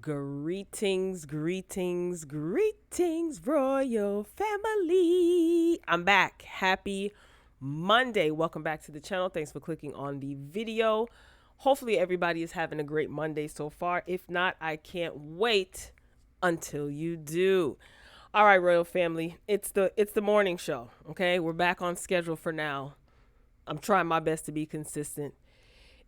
Greetings, greetings, greetings, royal family. I'm back. Happy Monday. Welcome back to the channel. Thanks for clicking on the video. Hopefully everybody is having a great Monday so far. If not, I can't wait until you do. All right, royal family. It's the morning show, okay? We're back on schedule for now. I'm trying my best to be consistent.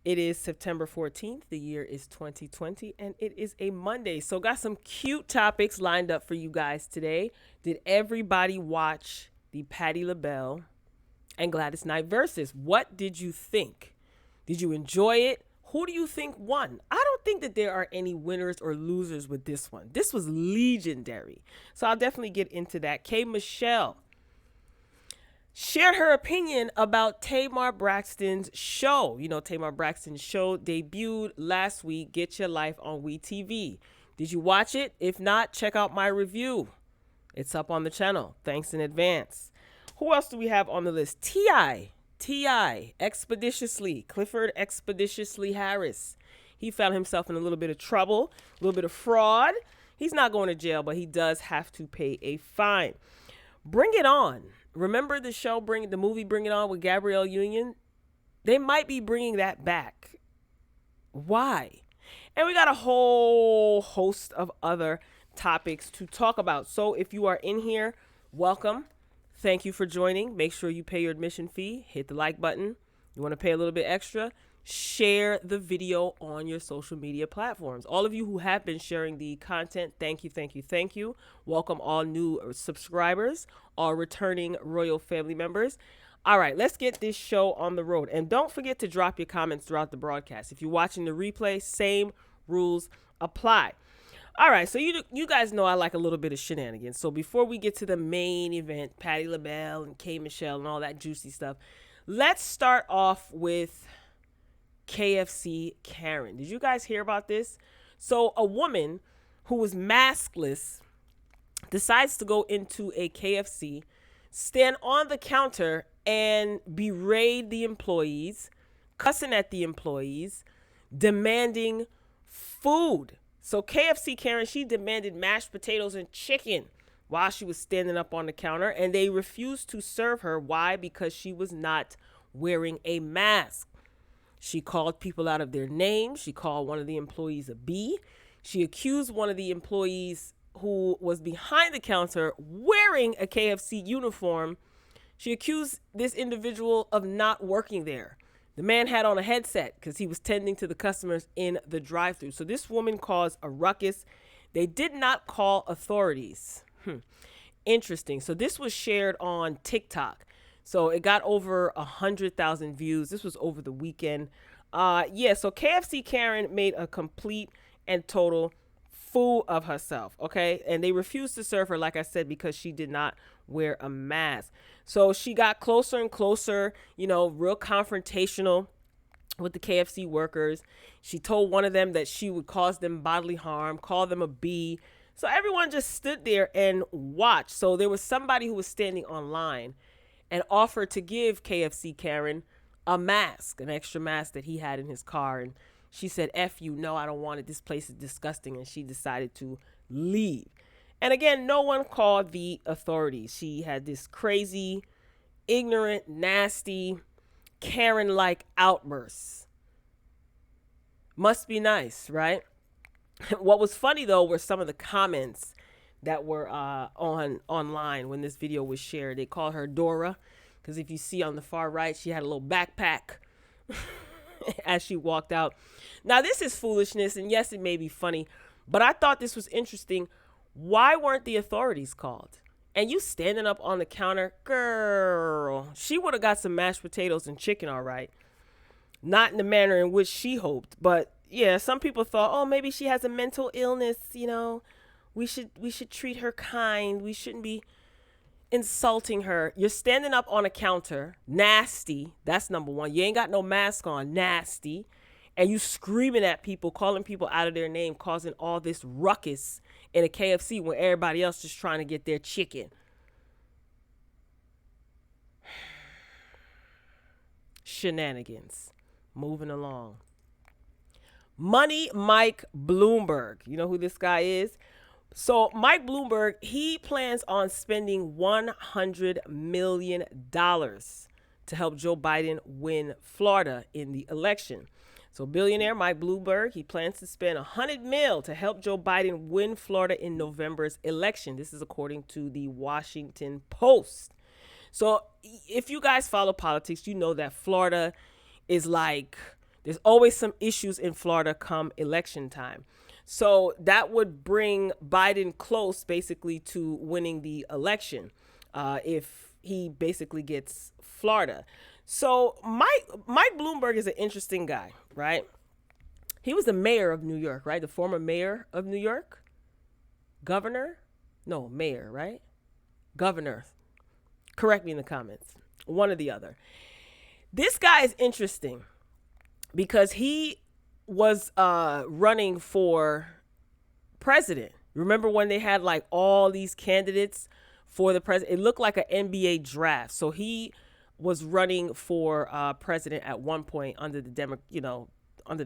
It is September 14th. The year is 2020, and it is a Monday. So got some cute topics lined up for you guys today. Did everybody watch the Patti LaBelle and Gladys Knight versus? What did you think? Did you enjoy it? Who do you think won? I don't think that there are any winners or losers with this one. This was legendary. So I'll definitely get into that. K. Michelle shared her opinion about Tamar Braxton's show. You know, Tamar Braxton's show debuted last week, Get Your Life on WeTV. Did you watch it? If not, check out my review. It's up on the channel. Thanks in advance. Who else do we have on the list? T.I. Expeditiously. Clifford Expeditiously Harris. He found himself in a little bit of trouble, a little bit of fraud. He's not going to jail, but he does have to pay a fine. Bring It On. Remember the show, the movie Bring It On with Gabrielle Union? They might be bringing that back. Why? And we got a whole host of other topics to talk about. So if you are in here, welcome. Thank you for joining. Make sure you pay your admission fee. Hit the like button. You want to pay a little bit extra? Share the video on your social media platforms. All of you who have been sharing the content, thank you, thank you, thank you. Welcome all new subscribers, all returning royal family members. All right, let's get this show on the road. And don't forget to drop your comments throughout the broadcast. If you're watching the replay, same rules apply. All right, so you guys know I like a little bit of shenanigans. So before we get to the main event, Patti LaBelle and K. Michelle and all that juicy stuff, let's start off with KFC Karen. Did you guys hear about this? So a woman who was maskless decides to go into a KFC, stand on the counter and berate the employees, cussing at the employees, demanding food. So KFC Karen, she demanded mashed potatoes and chicken while she was standing up on the counter, and they refused to serve her. Why? Because she was not wearing a mask. She called people out of their names. She called one of the employees a B. She accused one of the employees who was behind the counter wearing a KFC uniform. She accused this individual of not working there. The man had on a headset because he was tending to the customers in the drive-thru. So this woman caused a ruckus. They did not call authorities. Interesting. So this was shared on TikTok. So it got over 100,000 views. This was over the weekend. So KFC Karen made a complete and total fool of herself, okay? And they refused to serve her, like I said, because she did not wear a mask. So she got closer and closer, real confrontational with the KFC workers. She told one of them that she would cause them bodily harm, call them a B. So everyone just stood there and watched. So there was somebody who was standing online and offered to give KFC Karen a mask, an extra mask that he had in his car. And she said, F you, no, I don't want it. This place is disgusting. And she decided to leave. And again, no one called the authorities. She had this crazy, ignorant, nasty, Karen-like outbursts. Must be nice, right? What was funny, though, were some of the comments that were online when this video was shared. They called her Dora because if you see on the far right, she had a little backpack as she walked out. Now, this is foolishness, and yes, it may be funny, but I thought this was interesting. Why weren't the authorities called? And you standing up on the counter, girl, she would have got some mashed potatoes and chicken, all right. Not in the manner in which she hoped, but yeah, some people thought, oh, maybe she has a mental illness, We should treat her kind. We shouldn't be insulting her. You're standing up on a counter, nasty. That's number one. You ain't got no mask on, nasty. And you screaming at people, calling people out of their name, causing all this ruckus in a KFC when everybody else just trying to get their chicken. Shenanigans. Moving along. Money Mike Bloomberg. You know who this guy is? So Mike Bloomberg, he plans on spending $100 million to help Joe Biden win Florida in the election. So billionaire Mike Bloomberg, he plans to spend $100 million to help Joe Biden win Florida in November's election. This is according to the Washington Post. So if you guys follow politics, you know that Florida is like, there's always some issues in Florida come election time. So that would bring Biden close basically to winning the election if he basically gets Florida. So Mike Bloomberg is an interesting guy, right? He was the mayor of New York, right? The former mayor of New York. Governor? No, mayor, right? Governor. Correct me in the comments. One or the other. This guy is interesting because he was running for president. Remember when they had like all these candidates for the president? It looked like an NBA draft. So he was running for president at one point under the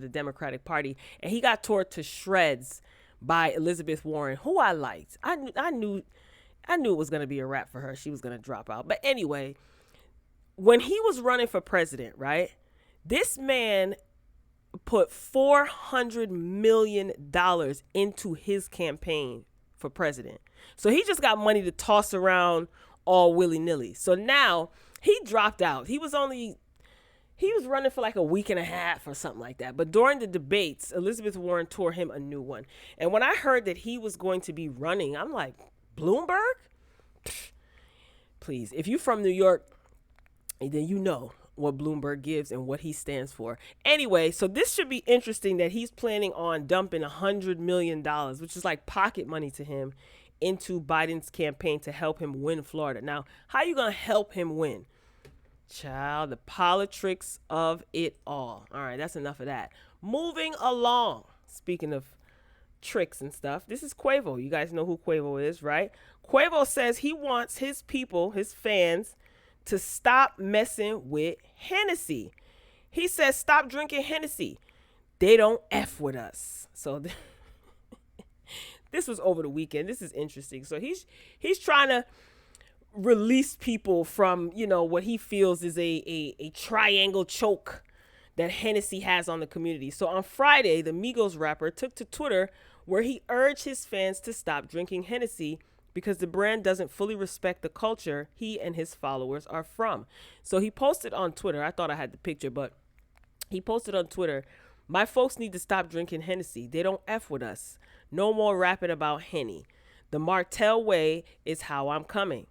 Democratic Party, and he got torn to shreds by Elizabeth Warren, who I liked. I knew it was going to be a wrap for her. She was going to drop out. But anyway, when he was running for president, right, this man put $400 million into his campaign for president. So he just got money to toss around all willy-nilly. So now he dropped out. He was running for like a week and a half or something like that. But during the debates, Elizabeth Warren tore him a new one. And when I heard that he was going to be running, I'm like, Bloomberg? Pfft, please, if you're from New York, then you know what Bloomberg gives and what he stands for. Anyway, so this should be interesting that he's planning on dumping $100 million, which is like pocket money to him, into Biden's campaign to help him win Florida. Now, how are you going to help him win? Child, the politics of it all. All right, that's enough of that. Moving along. Speaking of tricks and stuff, this is Quavo. You guys know who Quavo is, right? Quavo says he wants his people, his fans, to stop messing with Hennessy. He says, stop drinking Hennessy. They don't F with us. So this was over the weekend. This is interesting. So he's trying to release people from, what he feels is a triangle choke that Hennessy has on the community. So on Friday, the Migos rapper took to Twitter where he urged his fans to stop drinking Hennessy because the brand doesn't fully respect the culture he and his followers are from. So he posted on Twitter, I thought I had the picture, but he posted on Twitter, my folks need to stop drinking Hennessy. They don't F with us. No more rapping about Henny. The Martell way is how I'm coming.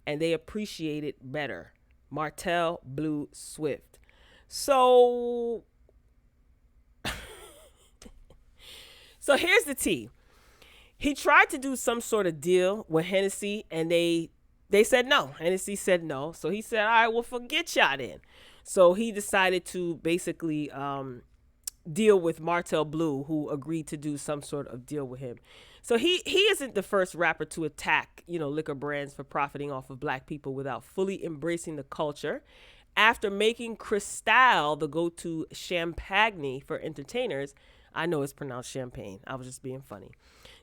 And they appreciate it better. Martell Blue Swift. So here's the tea. He tried to do some sort of deal with Hennessy, and they said no. Hennessy said no. So he said, all right, well, forget y'all then. So he decided to basically deal with Martell Blue, who agreed to do some sort of deal with him. So he isn't the first rapper to attack, liquor brands for profiting off of black people without fully embracing the culture. After making Cristal the go-to champagne for entertainers, I know it's pronounced champagne. I was just being funny.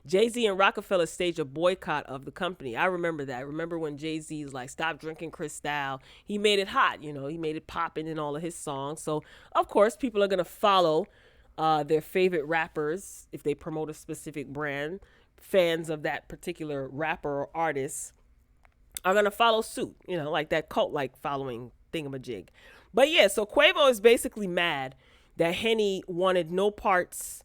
Jay-Z and Rockefeller staged a boycott of the company. I remember that. Remember when Jay-Z's like, stop drinking Cristal. He made it hot, he made it popping in all of his songs. So, of course, people are going to follow their favorite rappers if they promote a specific brand. Fans of that particular rapper or artist are going to follow suit, like that cult-like following thingamajig. But yeah, so Quavo is basically mad that Henny wanted no parts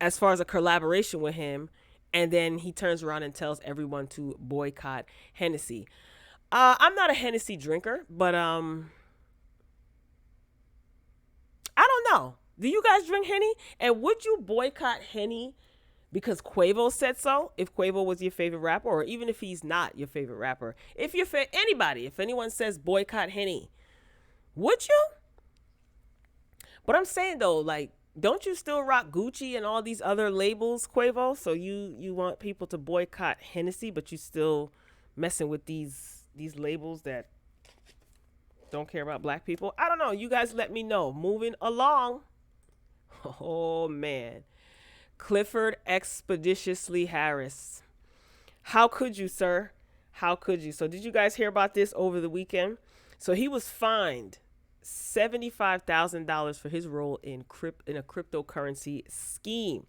as far as a collaboration with him, and then he turns around and tells everyone to boycott Hennessy. I'm not a Hennessy drinker, but I don't know. Do you guys drink Henny? And would you boycott Henny because Quavo said so? If Quavo was your favorite rapper, or even if he's not your favorite rapper, if you're if anyone says boycott Henny, would you? But I'm saying though, like, don't you still rock Gucci and all these other labels, Quavo? So you want people to boycott Hennessy, but you still messing with these labels that don't care about black people? I don't know. You guys let me know. Moving along. Oh, man. Clifford Expeditiously Harris. How could you, sir? How could you? So did you guys hear about this over the weekend? So he was fined $75,000 for his role in a cryptocurrency scheme.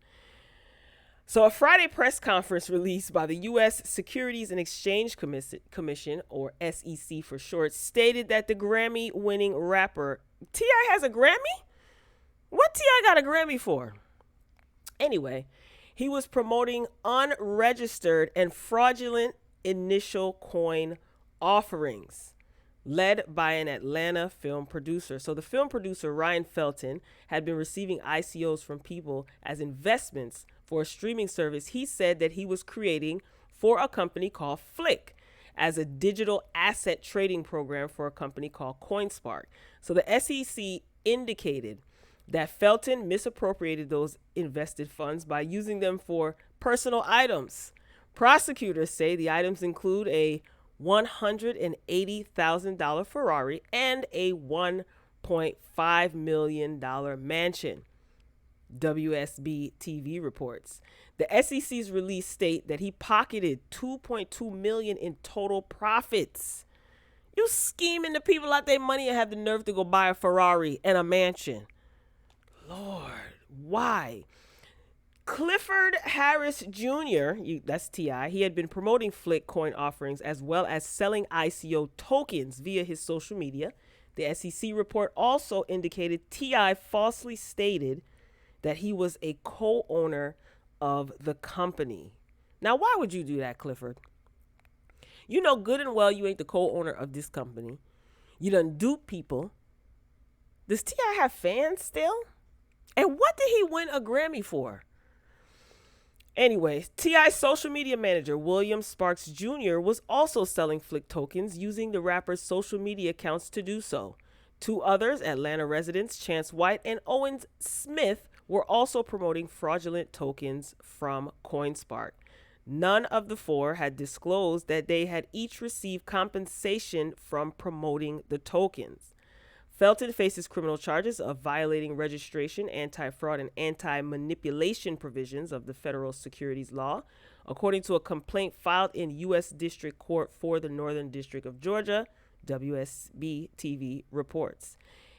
So a Friday press conference released by the U.S. Securities and Exchange Commission, or SEC for short, stated that the Grammy-winning rapper T.I. has a Grammy? What T.I. got a Grammy for? Anyway, he was promoting unregistered and fraudulent initial coin offerings led by an Atlanta film producer. So the film producer, Ryan Felton, had been receiving ICOs from people as investments for a streaming service he said that he was creating for a company called Flick as a digital asset trading program for a company called CoinSpark. So the SEC indicated that Felton misappropriated those invested funds by using them for personal items. Prosecutors say the items include a $180,000 Ferrari and a $1.5 million mansion. WSB TV reports. The SEC's release state that he pocketed $2.2 million in total profits. You scheming the people out their money and have the nerve to go buy a Ferrari and a mansion. Lord, why? Clifford Harris Jr., that's T.I., he had been promoting Flick coin offerings as well as selling ICO tokens via his social media. The SEC report also indicated T.I. falsely stated that he was a co-owner of the company. Now, why would you do that, Clifford? You know good and well you ain't the co-owner of this company. You done dupe people. Does T.I. have fans still? And what did he win a Grammy for? Anyway, T.I.'s social media manager, William Sparks Jr., was also selling Flick tokens using the rapper's social media accounts to do so. Two others, Atlanta residents Chance White and Owen Smith, were also promoting fraudulent tokens from CoinSpark. None of the four had disclosed that they had each received compensation from promoting the tokens. Felton faces criminal charges of violating registration, anti-fraud, and anti-manipulation provisions of the federal securities law, according to a complaint filed in U.S. District Court for the Northern District of Georgia, WSB TV reports.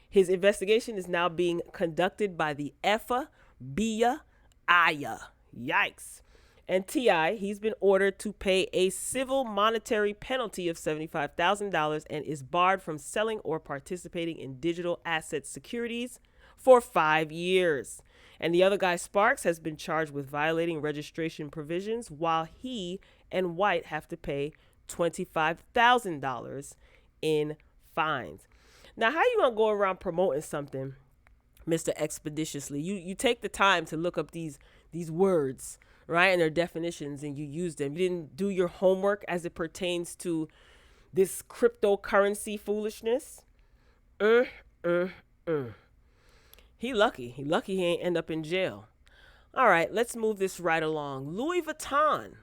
His investigation is now being conducted by the FBI. Yikes. And T.I., he's been ordered to pay a civil monetary penalty of $75,000 and is barred from selling or participating in digital asset securities for 5 years. And the other guy, Sparks, has been charged with violating registration provisions, while he and White have to pay $25,000 in fines. Now, how you gonna go around promoting something, Mr. Expeditiously? You take the time to look up these words, right, and their definitions, and you use them. You didn't do your homework as it pertains to this cryptocurrency foolishness. He lucky he ain't end up in jail. All right, let's move this right along. Louis Vuitton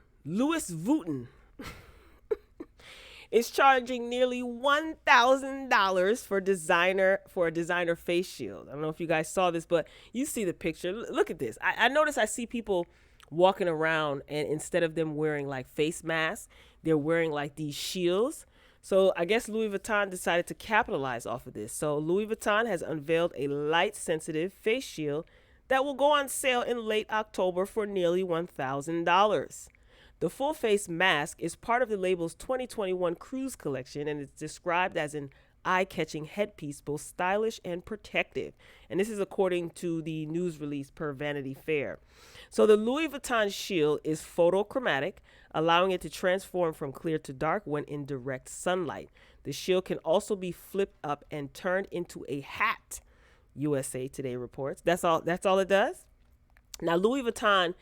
is charging nearly $1,000 for a designer face shield. I don't know if you guys saw this, but you see the picture. Look at this. I notice I see people walking around, and instead of them wearing like face masks, they're wearing like these shields. So I guess Louis Vuitton decided to capitalize off of this. So Louis Vuitton has unveiled a light-sensitive face shield that will go on sale in late October for nearly $1,000. The full face mask is part of the label's 2021 cruise collection, and it's described as an eye-catching headpiece, both stylish and protective. And this is according to the news release per Vanity Fair. So the Louis Vuitton shield is photochromatic, allowing it to transform from clear to dark when in direct sunlight. The shield can also be flipped up and turned into a hat, USA Today reports. That's all it does? Now, Louis Vuitton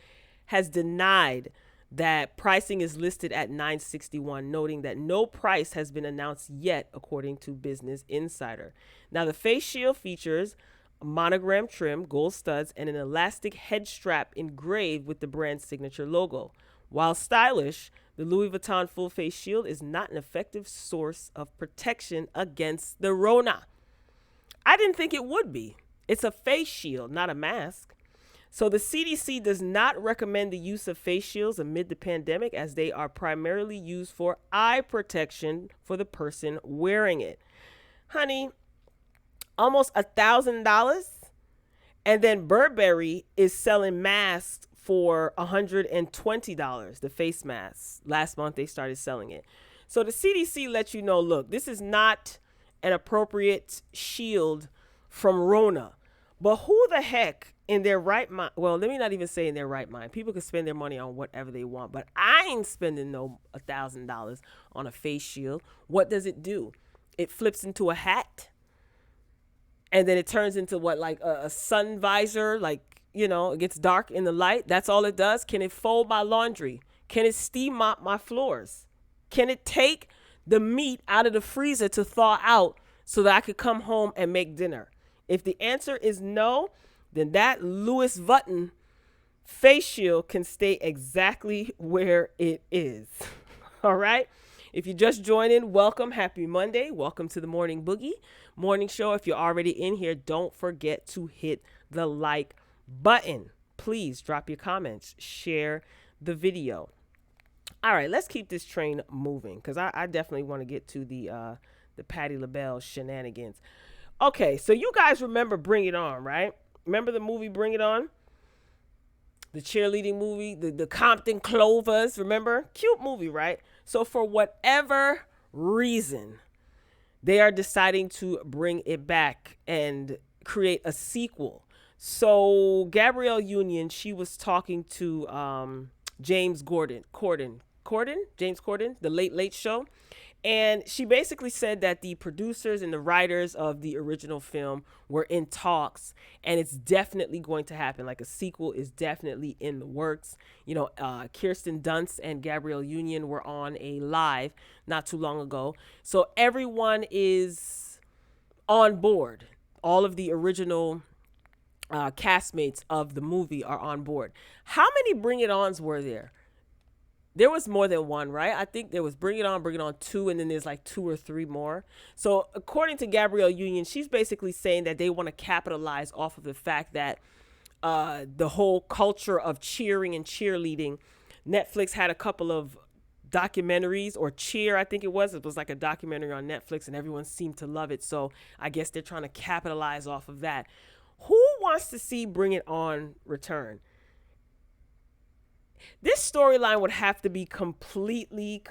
has denied that pricing is listed at $961, noting that no price has been announced yet, according to Business Insider. Now, the face shield features a monogram trim, gold studs, and an elastic head strap engraved with the brand's signature logo. While stylish, the Louis Vuitton full face shield is not an effective source of protection against the Rona. I didn't think it would be. It's a face shield, not a mask. So the CDC does not recommend the use of face shields amid the pandemic, as they are primarily used for eye protection for the person wearing it. Honey, almost $1,000. And then Burberry is selling masks for $120, the face masks. Last month they started selling it. So the CDC lets you know, look, this is not an appropriate shield from Rona. But who the heck in their right mind? Well, let me not even say in their right mind. People can spend their money on whatever they want, but I ain't spending no $1,000 on a face shield. What does it do? It flips into a hat. And then it turns into what, like a sun visor, like, you know, it gets dark in the light. That's all it does. Can it fold my laundry? Can it steam mop my floors? Can it take the meat out of the freezer to thaw out so that I could come home and make dinner? If the answer is no, then that Louis Vuitton face shield can stay exactly where it is. All right? If you just joined in, welcome. Happy Monday. Welcome to the Morning Boogie Morning Show. If you're already in here, don't forget to hit the like button. Please drop your comments. Share the video. All right, let's keep this train moving because I definitely want to get to the Patti LaBelle shenanigans. Okay, so you guys remember Bring It On, right? Remember the movie Bring It On? The cheerleading movie, the Compton Clovers, remember? Cute movie, right? So for whatever reason, they are deciding to bring it back and create a sequel. So Gabrielle Union, she was talking to James Corden, the Late Late Show. And she basically said that the producers and the writers of the original film were in talks, and it's definitely going to happen. Like a sequel is definitely in the works. You know, Kirsten Dunst and Gabrielle Union were on a live not too long ago. So everyone is on board. All of the original castmates of the movie are on board. How many Bring It Ons were there? There was more than one, right? I think there was Bring It On 2, and then there's like 2 or 3 more. So according to Gabrielle Union, she's basically saying that they want to capitalize off of the fact that the whole culture of cheering and cheerleading, Netflix had a couple of documentaries, or Cheer, I think it was like a documentary on Netflix, and everyone seemed to love it. So I guess they're trying to capitalize off of that. Who wants to see Bring It On return? This storyline would have to be completely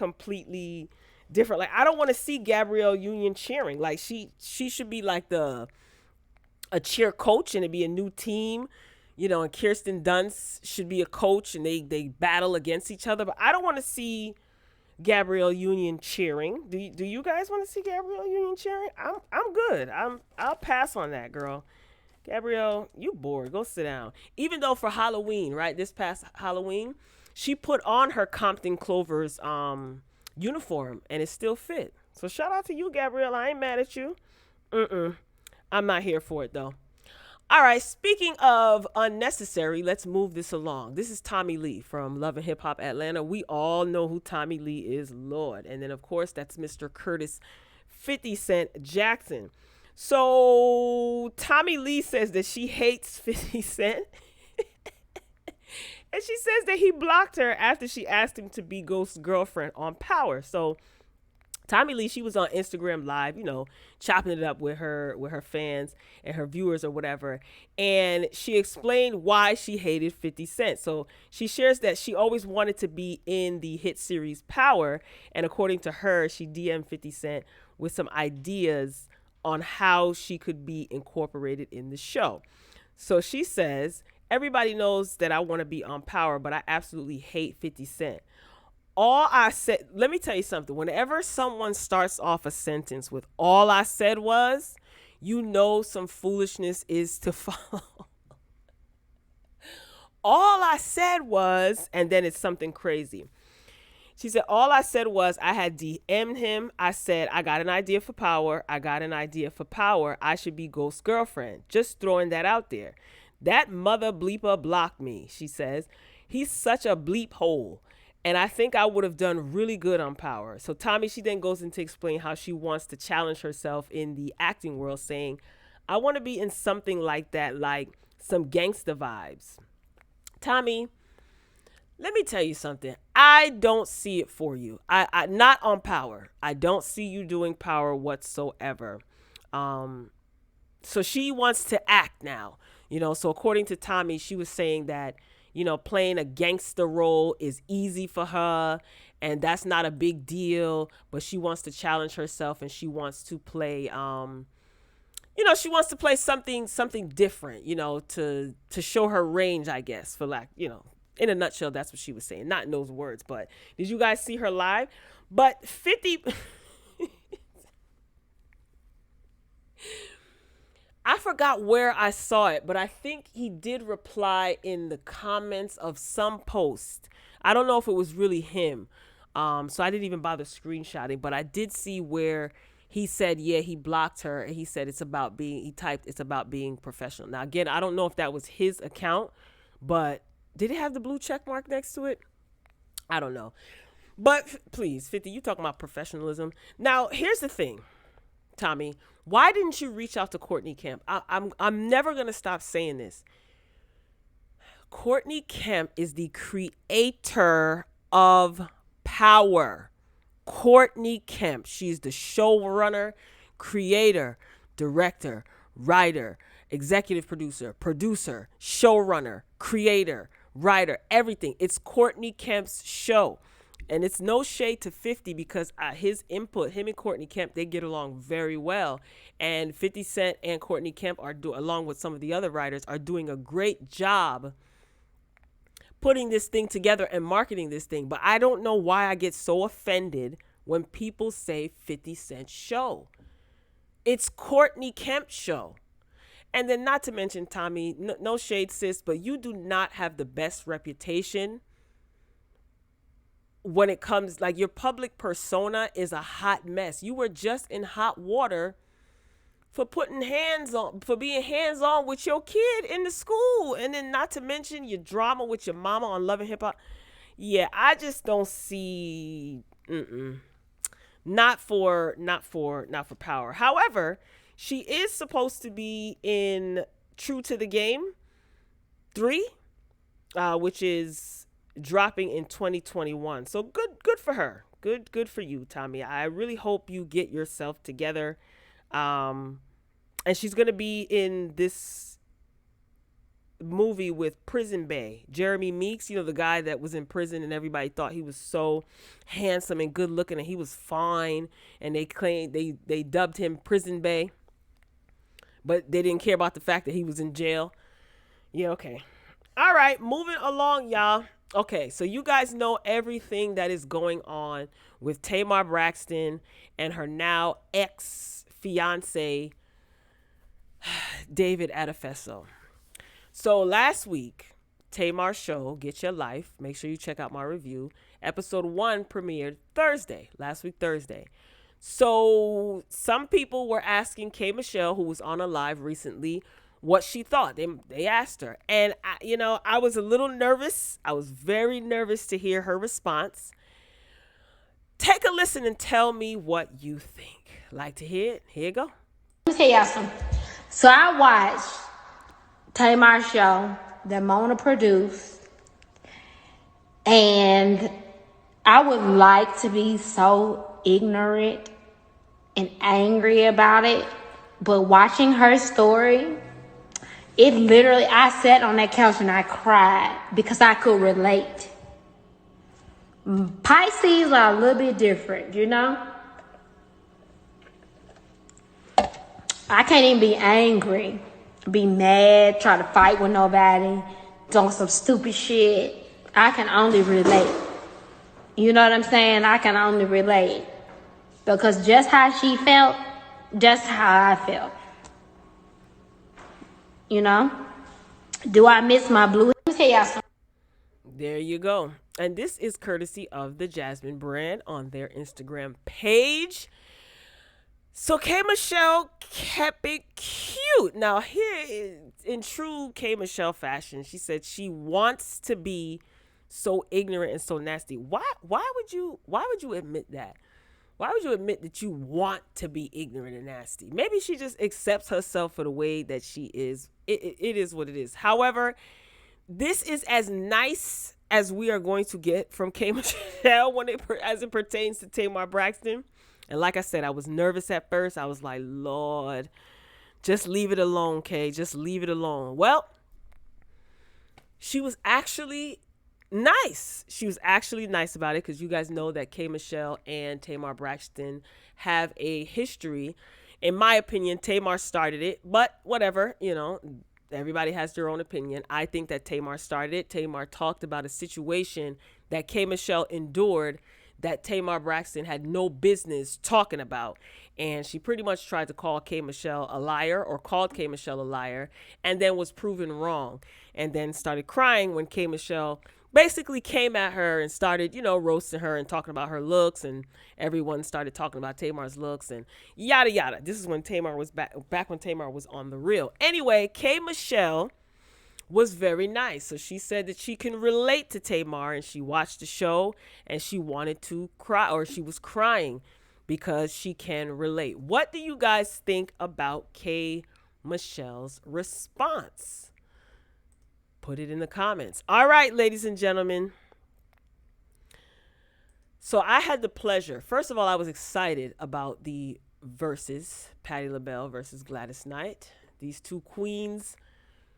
different. Like, I don't want to see Gabrielle Union cheering. Like, she should be like a cheer coach, and it'd be a new team, you know, and Kirsten Dunst should be a coach, and they battle against each other. But I don't want to see Gabrielle Union cheering. Do you guys want to see Gabrielle Union cheering? I'm good. I'll pass on that, girl. Gabrielle, you bored. Go sit down. Even though for Halloween, right, this past Halloween, she put on her Compton Clovers uniform, and it still fit. So shout out to you, Gabrielle. I ain't mad at you. I'm not here for it, though. All right, speaking of unnecessary, let's move this along. This is Tommy Lee from Love and Hip Hop Atlanta. We all know who Tommy Lee is, Lord. And then, of course, that's Mr. Curtis 50 Cent Jackson. So Tommy Lee says that she hates 50 Cent. And she says that he blocked her after she asked him to be Ghost's girlfriend on Power. So Tommy Lee, she was on Instagram Live, you know, chopping it up with her fans and her viewers or whatever. And she explained why she hated 50 Cent. So she shares that she always wanted to be in the hit series Power. And according to her, she DM'd 50 Cent with some ideas on how she could be incorporated in the show. So she says, everybody knows that I want to be on Power, but I absolutely hate 50 Cent. All I said, let me tell you something. Whenever someone starts off a sentence with all I said was, you know some foolishness is to follow. All I said was, and then it's something crazy. She said, all I said was I had DM'd him. I said, I got an idea for Power. I should be Ghost's girlfriend. Just throwing that out there. That mother bleeper blocked me, she says. He's such a bleep hole. And I think I would have done really good on Power. So Tommy, she then goes in to explain how she wants to challenge herself in the acting world, saying, I want to be in something like that, like some gangster vibes. Tommy, let me tell you something. I don't see it for you. I not on Power. I don't see you doing Power whatsoever. So she wants to act now. So according to Tommy, she was saying that, playing a gangster role is easy for her and that's not a big deal, but she wants to challenge herself and she wants to play she wants to play something different, to show her range, I guess, for lack, in a nutshell, that's what she was saying. Not in those words, but did you guys see her live? But 50 I forgot where I saw it, but I think he did reply in the comments of some post. I don't know if it was really him. So I didn't even bother screenshotting, but I did see where he said, yeah, he blocked her. And he said it's about being professional. Now, again, I don't know if that was his account, but did it have the blue check mark next to it? I don't know. But please, 50, you talking about professionalism. Now, here's the thing, Tommy. Why didn't you reach out to Courtney Kemp? I'm never going to stop saying this. Courtney Kemp is the creator of Power. Courtney Kemp. She's the showrunner, creator, director, writer, executive producer, showrunner, creator, writer, everything. It's Courtney Kemp's show. And it's no shade to 50 because his input, him and Courtney Kemp, they get along very well. And 50 Cent and Courtney Kemp along with some of the other writers, are doing a great job putting this thing together and marketing this thing. But I don't know why I get so offended when people say 50 Cent show. It's Courtney Kemp's show. And then not to mention, Tommy, no shade, sis, but you do not have the best reputation when it comes, like, your public persona is a hot mess. You were just in hot water for being hands-on with your kid in the school. And then not to mention your drama with your mama on Love and Hip Hop. Yeah, I just don't see, not for Power. However, she is supposed to be in True to the Game 3, which is dropping in 2021. So good for her. Good for you, Tommy. I really hope you get yourself together. And she's going to be in this movie with Prison Bae. Jeremy Meeks, the guy that was in prison and everybody thought he was so handsome and good looking and he was fine. And they claimed they dubbed him Prison Bae. But they didn't care about the fact that he was in jail. Yeah, okay. All right, moving along, y'all. Okay, so you guys know everything that is going on with Tamar Braxton and her now ex-fiance, David Adefeso. So last week, Tamar's show, Get Your Life, make sure you check out my review, episode 1 premiered last week Thursday. So some people were asking K. Michelle, who was on a live recently, what she thought. They asked her. And, I was a little nervous. I was very nervous to hear her response. Take a listen and tell me what you think. Like to hear it? Here you go. Let me tell y'all something. So I watched Tamar's show that Mona produced. And I would like to be so ignorant and angry about it. But watching her story, it literally, I sat on that couch and I cried because I could relate. Pisces are a little bit different, I can't even be angry, be mad, try to fight with nobody, doing some stupid shit. I can only relate. You know what I'm saying? I can only relate. Because just how she felt, just how I felt. Do I miss my blue? Let me tell y'all something. There you go. And this is courtesy of the Jasmine brand on their Instagram page. So K. Michelle kept it cute. Now here, in true K. Michelle fashion, she said she wants to be so ignorant and so nasty. Why would you admit that? Why would you admit that you want to be ignorant and nasty? Maybe she just accepts herself for the way that she is. It is what it is. However, this is as nice as we are going to get from K. Michelle as it pertains to Tamar Braxton. And like I said, I was nervous at first. I was like, Lord, just leave it alone, Kay. Just leave it alone. Well, she was actually nice. She was actually nice about it because you guys know that K. Michelle and Tamar Braxton have a history. In my opinion, Tamar started it, but whatever, everybody has their own opinion. I think that Tamar started it. Tamar talked about a situation that K. Michelle endured that Tamar Braxton had no business talking about. And she pretty much tried to call K. Michelle a liar, or called K. Michelle a liar, and then was proven wrong. And then started crying when K. Michelle basically came at her and started, roasting her and talking about her looks, and everyone started talking about Tamar's looks and yada yada. This is when Tamar was back when Tamar was on The Real. Anyway, K. Michelle was very nice. So she said that she can relate to Tamar, and she watched the show and she wanted to cry, or she was crying because she can relate. What do you guys think about K. Michelle's response? Put it in the comments. All right, ladies and gentlemen. So I had the pleasure. First of all, I was excited about the verses, Patti LaBelle versus Gladys Knight. These two queens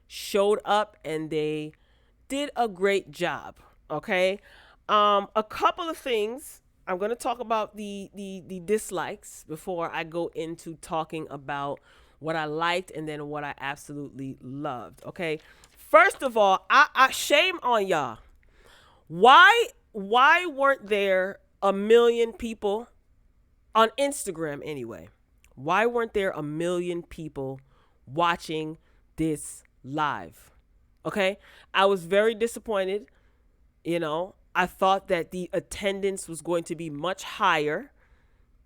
showed up and they did a great job. Okay. A couple of things. I'm going to talk about the dislikes before I go into talking about what I liked and then what I absolutely loved. Okay. First of all, I shame on y'all. Why weren't there 1 million people on Instagram anyway? Why weren't there 1 million people watching this live? Okay? I was very disappointed. I thought that the attendance was going to be much higher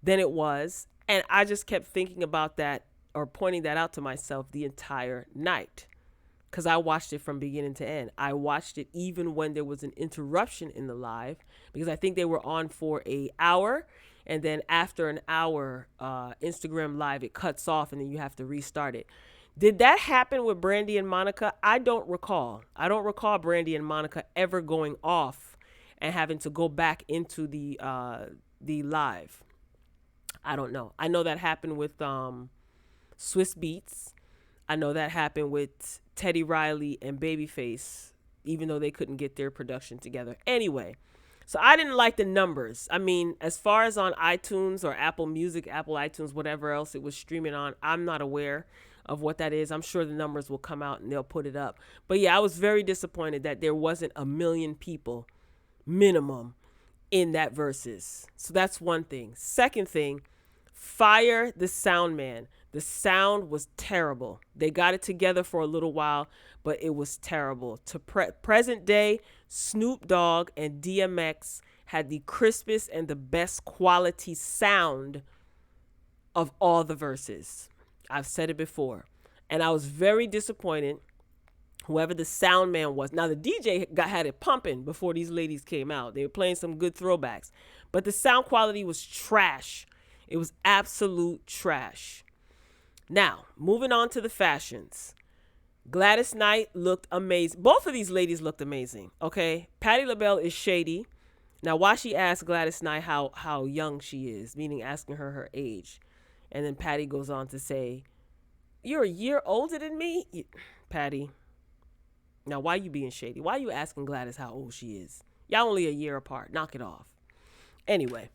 than it was. And I just kept thinking about that, or pointing that out to myself the entire night. Because I watched it from beginning to end. I watched it even when there was an interruption in the live, because I think they were on for an hour, and then after an hour, Instagram Live, it cuts off and then you have to restart it. Did that happen with Brandy and Monica? I don't recall. I don't recall Brandy and Monica ever going off and having to go back into the live. I don't know. I know that happened with Swiss Beats. I know that happened with Teddy Riley and Babyface, even though they couldn't get their production together. Anyway, so I didn't like the numbers. I mean, as far as on iTunes or Apple Music, Apple iTunes, whatever else it was streaming on, I'm not aware of what that is. I'm sure the numbers will come out and they'll put it up. But yeah, I was very disappointed that there wasn't 1 million people minimum in that versus. So that's one thing. Second thing, fire the sound man. The sound was terrible. They got it together for a little while, but it was terrible. To present day, Snoop Dogg and DMX had the crispest and the best quality sound of all the verses. I've said it before. And I was very disappointed, whoever the sound man was. Now, the DJ had it pumping before these ladies came out. They were playing some good throwbacks. But the sound quality was trash. It was absolute trash. Now, moving on to the fashions. Gladys Knight looked amazing. Both of these ladies looked amazing, okay? Patti LaBelle is shady. Now, why she asked Gladys Knight how young she is, meaning asking her age. And then Patti goes on to say, you're a year older than me? Patti, now why you being shady? Why you asking Gladys how old she is? Y'all only a year apart. Knock it off. Anyway.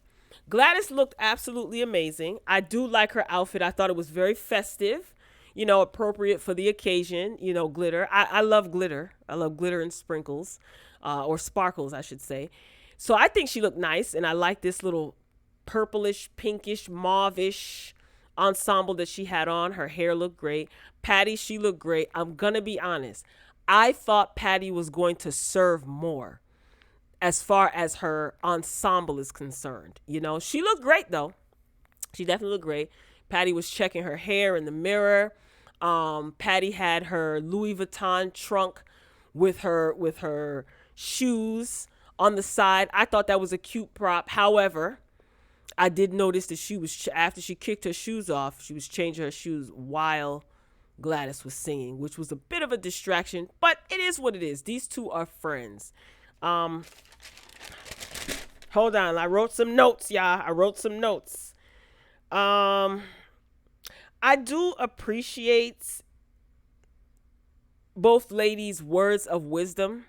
Gladys looked absolutely amazing. I do like her outfit. I thought it was very festive, appropriate for the occasion, glitter. I love glitter. I love glitter and sprinkles, or sparkles, I should say. So I think she looked nice, and I like this little purplish, pinkish, mauve-ish ensemble that she had on. Her hair looked great. Patti, she looked great. I'm going to be honest. I thought Patti was going to serve more as far as her ensemble is concerned. She looked great though. She definitely looked great. Patti was checking her hair in the mirror. Patti had her Louis Vuitton trunk with her shoes on the side. I thought that was a cute prop. However, I did notice that she was, after she kicked her shoes off, she was changing her shoes while Gladys was singing, which was a bit of a distraction, but it is what it is. These two are friends. Hold on, I wrote some notes, y'all. I wrote some notes. I do appreciate both ladies' words of wisdom.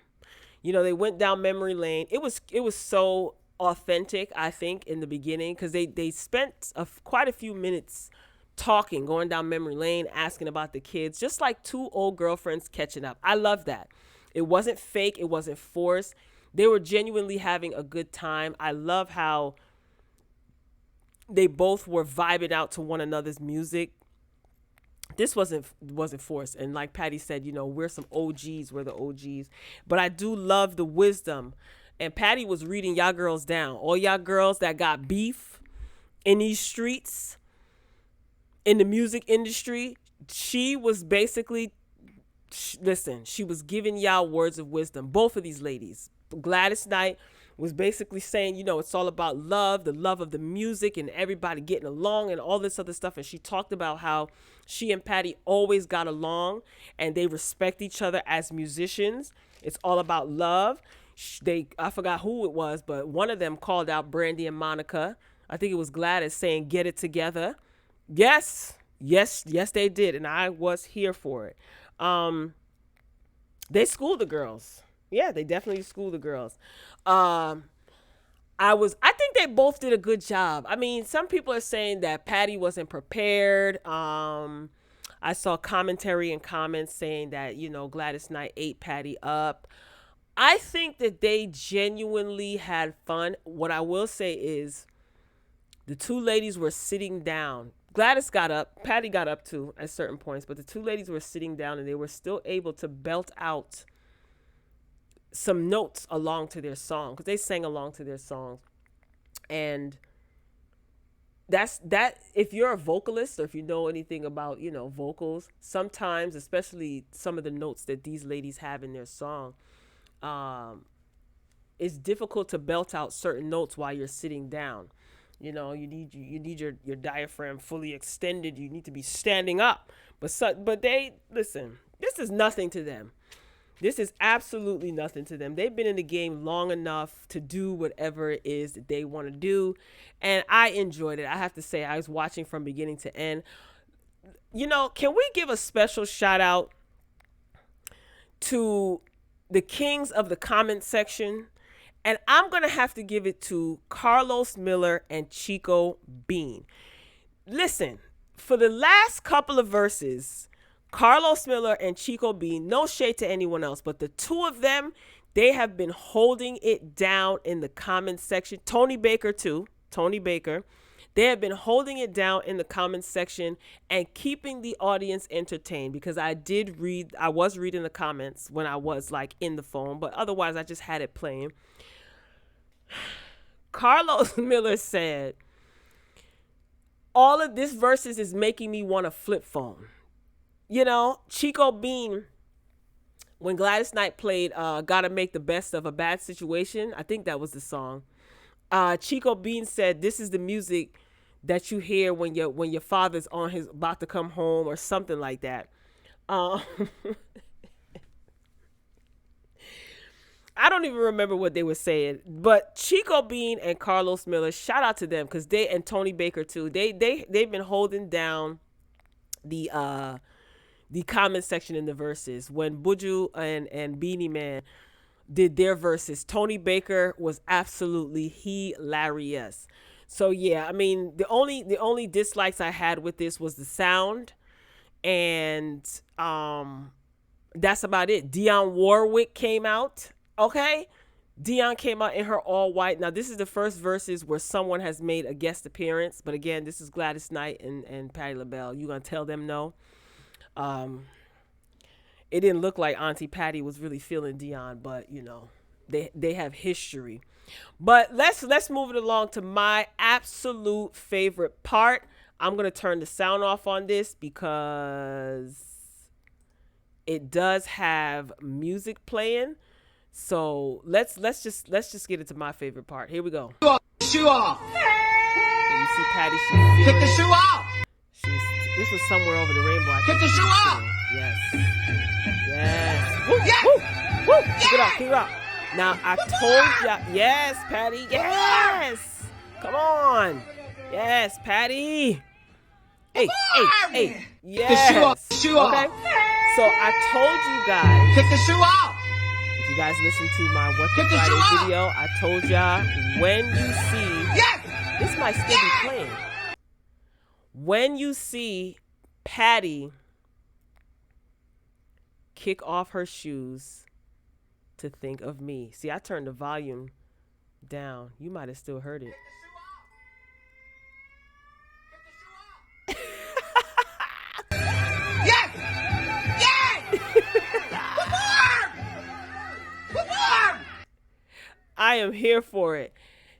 You know, they went down memory lane. It was so authentic, I think, in the beginning, because they spent quite a few minutes talking, going down memory lane, asking about the kids, just like two old girlfriends catching up. I love that. It wasn't fake. It wasn't forced. They were genuinely having a good time. I love how they both were vibing out to one another's music. This wasn't forced. And like Patti said, you know, we're some OGs. We're the OGs. But I do love the wisdom. And Patti was reading y'all girls down. All y'all girls that got beef in these streets, in the music industry, she was basically, listen, she was giving y'all words of wisdom. Both of these ladies. Gladys Knight was basically saying, you know, it's all about love, the love of the music and everybody getting along and all this other stuff. And she talked about how she and Patti always got along and they respect each other as musicians. It's all about love. I forgot who it was, but one of them called out Brandy and Monica. I think it was Gladys, saying, get it together. Yes, they did. And I was here for it. They schooled the girls. Yeah, they definitely schooled the girls. I think they both did a good job. I mean, some people are saying that Patti wasn't prepared. I saw commentary and comments saying that, you know, Gladys Knight ate Patti up. I think that they genuinely had fun. What I will say is the two ladies were sitting down. Gladys got up. Patti got up too at certain points. But the two ladies were sitting down and they were still able to belt out some notes along to their song, because they sang along to their songs. And that if you're a vocalist or if you know anything about, you know, vocals, sometimes, especially some of the notes that these ladies have in their song, it's difficult to belt out certain notes while you're sitting down. You know, you need your diaphragm fully extended. You need to be standing up. But they, listen, this is nothing to them. This is absolutely nothing to them. They've been in the game long enough to do whatever it is that they want to do. And I enjoyed it. I have to say, I was watching from beginning to end. You know, can we give a special shout out to the kings of the comment section? And I'm going to have to give it to Carlos Miller and Chico Bean. Listen, for the last couple of verses, Carlos Miller and Chico Bean, no shade to anyone else, but the two of them, they have been holding it down in the comment section. Tony Baker too. Tony Baker. They have been holding it down in the comment section and keeping the audience entertained, because I was reading the comments when I was like in the phone, but otherwise I just had it playing. Carlos Miller said, all of this verses is making me want a flip phone. You know, Chico Bean, when Gladys Knight played Gotta Make the Best of a Bad Situation, I think that was the song. Chico Bean said, this is the music that you hear when your father's about to come home, or something like that. I don't even remember what they were saying, but Chico Bean and Carlos Miller, shout out to them, because and Tony Baker too. They've been holding down the comment section in the verses. When Buju and Beanie Man did their verses, Tony Baker was absolutely hilarious. So yeah, I mean, the only dislikes I had with this was the sound, and that's about it. Dionne Warwick came out. Okay, Dionne came out in her all white. Now this is the first verses where someone has made a guest appearance, but again, this is Gladys Knight and Patti LaBelle. You gonna tell them no? It didn't look like Auntie Patti was really feeling Dionne, but you know, they have history. But let's move it along to my absolute favorite part. I'm gonna turn the sound off on this because it does have music playing. So let's just get into my favorite part. Here we go. Shoe off. And you see Patti, she's feeling Kick the shoe off. This was somewhere over the rainbow. Kick the shoe off. Yes. Yes. Woo, Yes. woo, woo. Keep it up, keep it up. Now, I told ya. Yes, Patti. Yes. Come on. Yes, Patti. Hey, hey. Yes. The shoe off. Shoe off. Okay. So I told you guys. Kick the shoe off. If you guys listen to my What the Kick the Friday shoe off. video, I told y'all when you see. Yes. This might still be playing. When you see Patti kick off her shoes to think of me. See, I turned the volume down. You might have still heard it. Yes. Yes. Perform. I am here for it.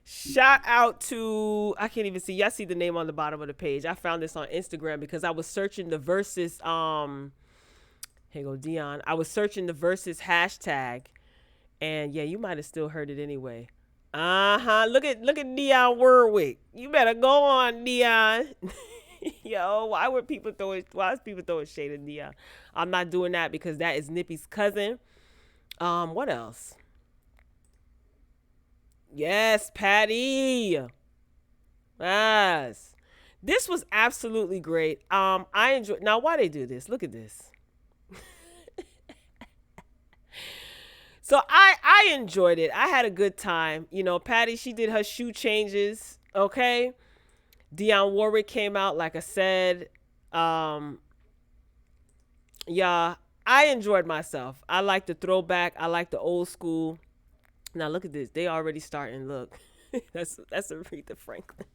Shout out to, I can't even see. Y'all see the name on the bottom of the page. I found this on Instagram because I was searching the versus, here go Dion. I was searching the versus hashtag. And yeah, you might have still heard it anyway. Look at Dion Warwick. You better go on, Dion. Yo, why is people throwing shade at Dion? I'm not doing that because that is Nippy's cousin. What else? Yes, Patti. Yes. This was absolutely great. I enjoyed. Now, why they do this? Look at this. So I enjoyed it. I had a good time. You know, Patti, she did her shoe changes. Okay. Dionne Warwick came out, like I said. Yeah, I enjoyed myself. I like the throwback. I like the old school. Now look at this. They already starting. Look, that's Aretha Franklin.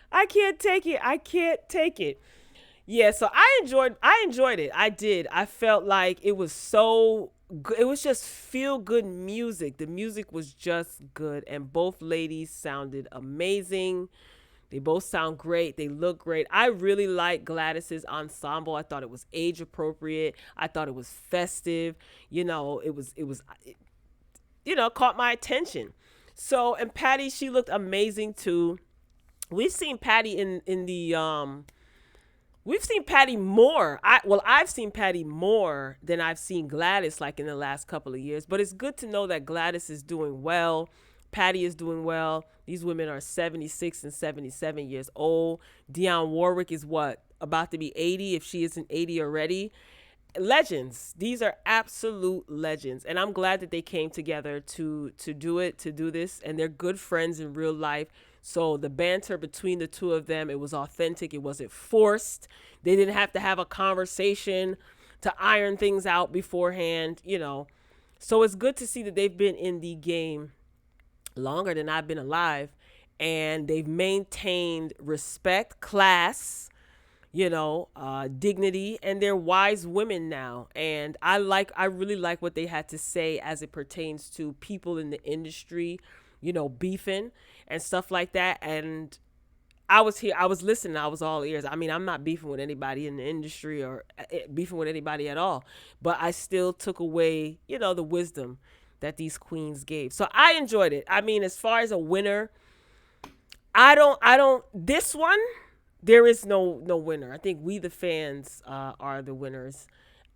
I can't take it. I can't take it. Yeah, so I enjoyed it. I did. I felt like it was so good. It was just feel good music. The music was just good, and both ladies sounded amazing. They both sound great. They look great. I really like Gladys's ensemble. I thought it was age appropriate. I thought it was festive. You know, it caught my attention. So, and Patti, she looked amazing too. We've seen Patti we've seen Patti more. I've seen Patti more than I've seen Gladys, like in the last couple of years. But it's good to know that Gladys is doing well. Patti is doing well. These women are 76 and 77 years old. Dionne Warwick is about to be 80, if she isn't 80 already. Legends. These are absolute legends. And I'm glad that they came together to do this. And they're good friends in real life. So the banter between the two of them, it was authentic. It wasn't forced. They didn't have to have a conversation to iron things out beforehand, you know. So it's good to see that they've been in the game longer than I've been alive, and they've maintained respect, class, dignity, and they're wise women now. And I really like what they had to say as it pertains to people in the industry, beefing and stuff like that. And I was listening, I was all ears. I mean, I'm not beefing with anybody in the industry or beefing with anybody at all, but I still took away, the wisdom that these queens gave. So I enjoyed it. I mean, as far as a winner, this one, there is no winner. I think we, the fans, are the winners.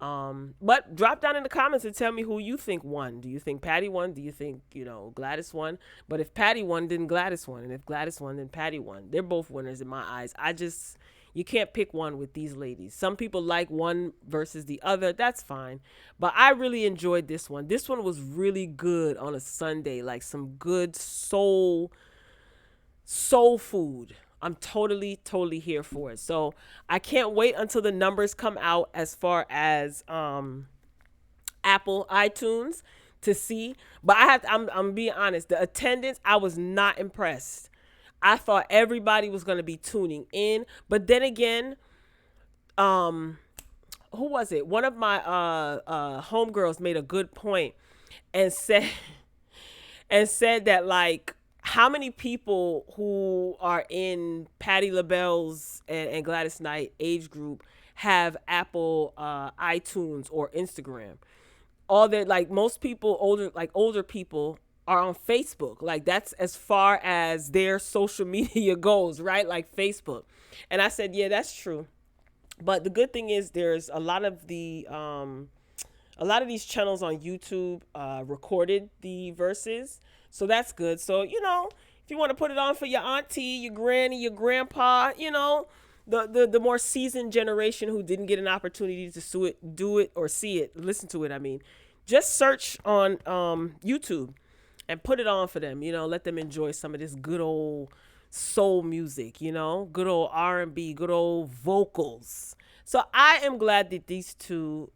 But drop down in the comments and tell me who you think won. Do you think Patti won? Do you think, Gladys won? But if Patti won, then Gladys won. And if Gladys won, then Patti won. They're both winners in my eyes. You can't pick one with these ladies. Some people like one versus the other. That's fine. But I really enjoyed this one. This one was really good on a Sunday. Like some good soul food. I'm totally here for it. So I can't wait until the numbers come out as far as Apple iTunes to see. But I'm being honest. The attendance, I was not impressed. I thought everybody was going to be tuning in. But then again, who was it? One of my homegirls made a good point and said that, like, how many people who are in Patti LaBelle's and Gladys Knight age group have Apple iTunes or Instagram? All that, like, most people older people are on Facebook. Like, that's as far as their social media goes, right? Like Facebook. And I said, yeah, that's true. But the good thing is there's a lot of these channels on YouTube recorded the verses. So that's good. So, if you want to put it on for your auntie, your granny, your grandpa, the more seasoned generation who didn't get an opportunity to do it or see it, listen to it, I mean, just search on YouTube and put it on for them. Let them enjoy some of this good old soul music, good old R&B, good old vocals. So I am glad that these two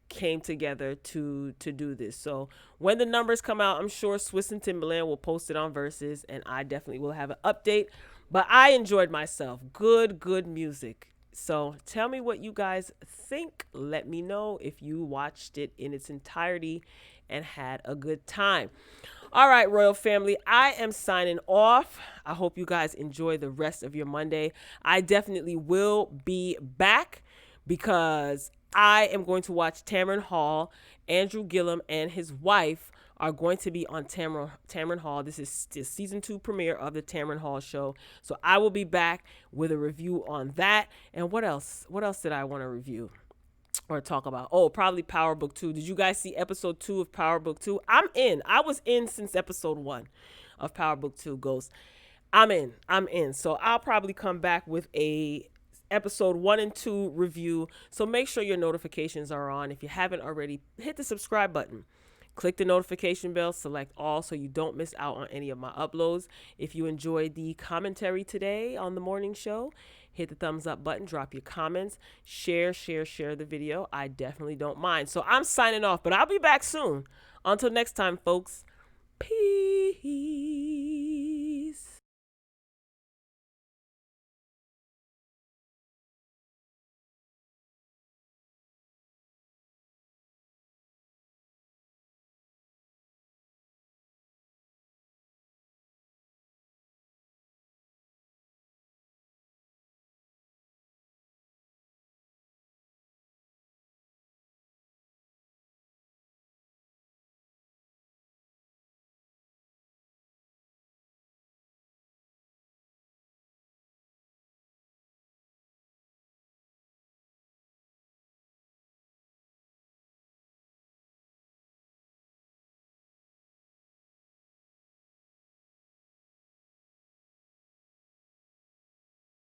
came together to do this. So when the numbers come out, I'm sure Swiss and Timberland will post it on Versus, and I definitely will have an update. But I enjoyed myself. Good music. So tell me what you guys think. Let me know if you watched it in its entirety and had a good time. All right, Royal Family, I am signing off. I hope you guys enjoy the rest of your Monday. I definitely will be back because I am going to watch Tamron Hall. Andrew Gillum and his wife are going to be on Tamron Hall. This is the season 2 premiere of the Tamron Hall show. So I will be back with a review on that. And what else? What else did I want to review or talk about? Oh, probably Power Book 2. Did you guys see episode 2 of Power Book 2? I'm in. I was in since episode 1 of Power Book 2 Ghost. I'm in. So I'll probably come back with a episode 1 and 2 review. So make sure your notifications are on. If you haven't already, hit the subscribe button. Click the notification bell, select all so you don't miss out on any of my uploads. If you enjoyed the commentary today on the morning show, hit the thumbs up button, drop your comments, share the video. I definitely don't mind. So I'm signing off, but I'll be back soon. Until next time, folks. Peace.